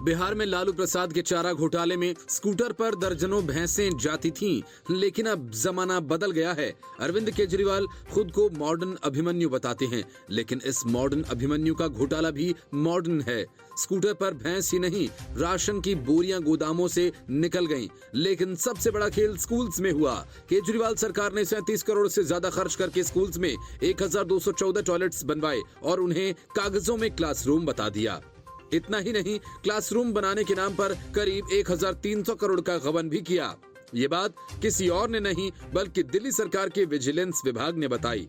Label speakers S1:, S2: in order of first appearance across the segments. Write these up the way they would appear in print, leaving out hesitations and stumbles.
S1: बिहार में लालू प्रसाद के चारा घोटाले में स्कूटर पर दर्जनों भैंसें जाती थीं, लेकिन अब जमाना बदल गया है। अरविंद केजरीवाल खुद को मॉडर्न अभिमन्यु बताते हैं, लेकिन इस मॉडर्न अभिमन्यु का घोटाला भी मॉडर्न है। स्कूटर पर भैंस ही नहीं, राशन की बोरियां गोदामों से निकल गईं, लेकिन सबसे बड़ा खेल स्कूल्स में हुआ। केजरीवाल सरकार ने 37 करोड़ से ज्यादा खर्च करके स्कूल्स में 1214 टॉयलेट्स बनवाए और उन्हें कागजों में क्लासरूम बता दिया। इतना ही नहीं, क्लासरूम बनाने के नाम पर करीब 1300 करोड़ का गबन भी किया। ये बात किसी और ने नहीं बल्कि दिल्ली सरकार के विजिलेंस विभाग ने बताई।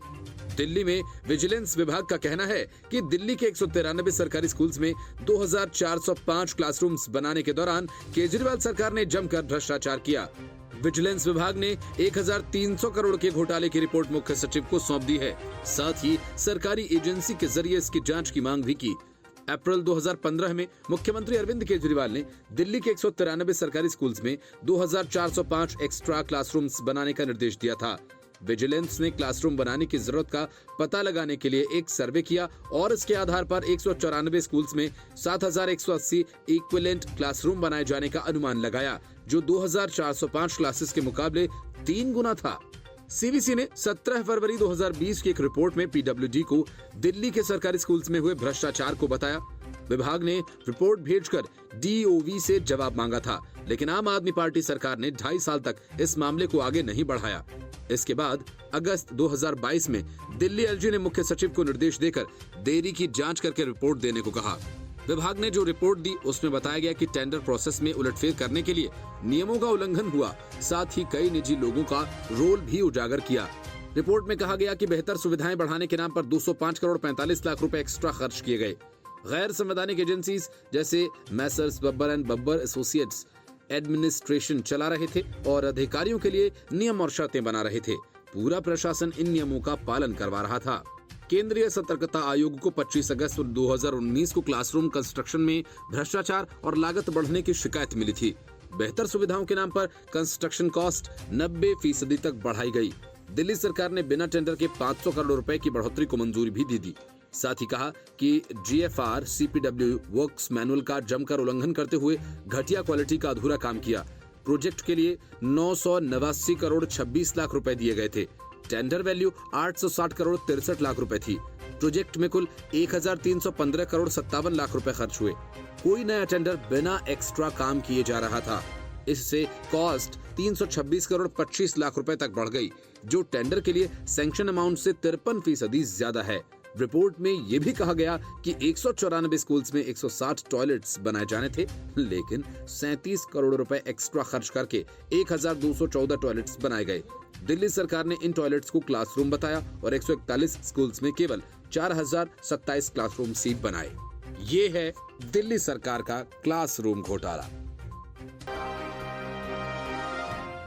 S1: दिल्ली में विजिलेंस विभाग का कहना है कि दिल्ली के 193 सरकारी स्कूल्स में 2405 क्लासरूम्स बनाने के दौरान केजरीवाल सरकार ने जमकर भ्रष्टाचार किया। विजिलेंस विभाग ने 1300 करोड़ के घोटाले की रिपोर्ट मुख्य सचिव को सौंप दी है। साथ ही सरकारी एजेंसी के जरिए इसकी जांच की मांग भी की। अप्रैल 2015 में मुख्यमंत्री अरविंद केजरीवाल ने दिल्ली के 193 सरकारी स्कूल्स में 2405 एक्स्ट्रा क्लासरूम्स बनाने का निर्देश दिया था। विजिलेंस ने क्लासरूम बनाने की जरूरत का पता लगाने के लिए एक सर्वे किया और इसके आधार पर 194 स्कूल्स में 7180 इक्विवेलेंट क्लासरूम बनाए जाने का अनुमान लगाया, जो 2405 क्लासेस के मुकाबले 3 गुना था। सीबीसी ने 17 फरवरी 2020 की एक रिपोर्ट में पीडब्ल्यूडी को दिल्ली के सरकारी स्कूल्स में हुए भ्रष्टाचार को बताया। विभाग ने रिपोर्ट भेजकर डीओवी से जवाब मांगा था, लेकिन आम आदमी पार्टी सरकार ने 2.5 साल तक इस मामले को आगे नहीं बढ़ाया। इसके बाद अगस्त 2022 में दिल्ली एलजी ने मुख्य सचिव को निर्देश देकर देरी की जांच करके रिपोर्ट देने को कहा। विभाग ने जो रिपोर्ट दी उसमें बताया गया कि टेंडर प्रोसेस में उलटफेर करने के लिए नियमों का उल्लंघन हुआ, साथ ही कई निजी लोगों का रोल भी उजागर किया। रिपोर्ट में कहा गया कि बेहतर सुविधाएं बढ़ाने के नाम पर 205 करोड़ 45 लाख रुपए एक्स्ट्रा खर्च किए गए। गैर संवैधानिक एजेंसीज जैसे Messrs Babbar and Babbar associates administration चला रहे थे और अधिकारियों के लिए नियम और शर्तें बना रहे थे। पूरा प्रशासन इन नियमों का पालन करवा रहा था। केंद्रीय सतर्कता आयोग को 25 अगस्त 2019 को क्लासरूम कंस्ट्रक्शन में भ्रष्टाचार और लागत बढ़ने की शिकायत मिली थी। बेहतर सुविधाओं के नाम पर कंस्ट्रक्शन कॉस्ट 90% तक बढ़ाई गई। दिल्ली सरकार ने बिना टेंडर के 500 करोड़ रुपए की बढ़ोतरी को मंजूरी भी दी। साथ ही कहा कि जीएफआर सीपीडब्ल्यू वर्क्स मैनुअल का जमकर उल्लंघन करते हुए घटिया क्वालिटी का अधूरा काम किया। प्रोजेक्ट के लिए 989 करोड़ 26 लाख रुपए दिए गए थे। टेंडर वैल्यू 860 करोड़ 63 लाख रुपए थी। प्रोजेक्ट में कुल 1315 करोड़ 57 लाख रुपए खर्च हुए। कोई नया टेंडर बिना एक्स्ट्रा काम किए जा रहा था। इससे कॉस्ट 326 करोड़ 25 लाख रुपए तक बढ़ गई, जो टेंडर के लिए सैंक्शन अमाउंट से 53% ज्यादा है। रिपोर्ट में यह भी कहा गया कि 194 स्कूल्स में 160 टॉयलेट्स बनाए जाने थे, लेकिन 37 करोड़ रुपए एक्स्ट्रा खर्च करके 1214 टॉयलेट्स बनाए गए। दिल्ली सरकार ने इन टॉयलेट्स को क्लासरूम बताया और 141 स्कूल्स में केवल 4027 क्लासरूम सीट बनाए। ये है दिल्ली सरकार का क्लासरूम घोटाला।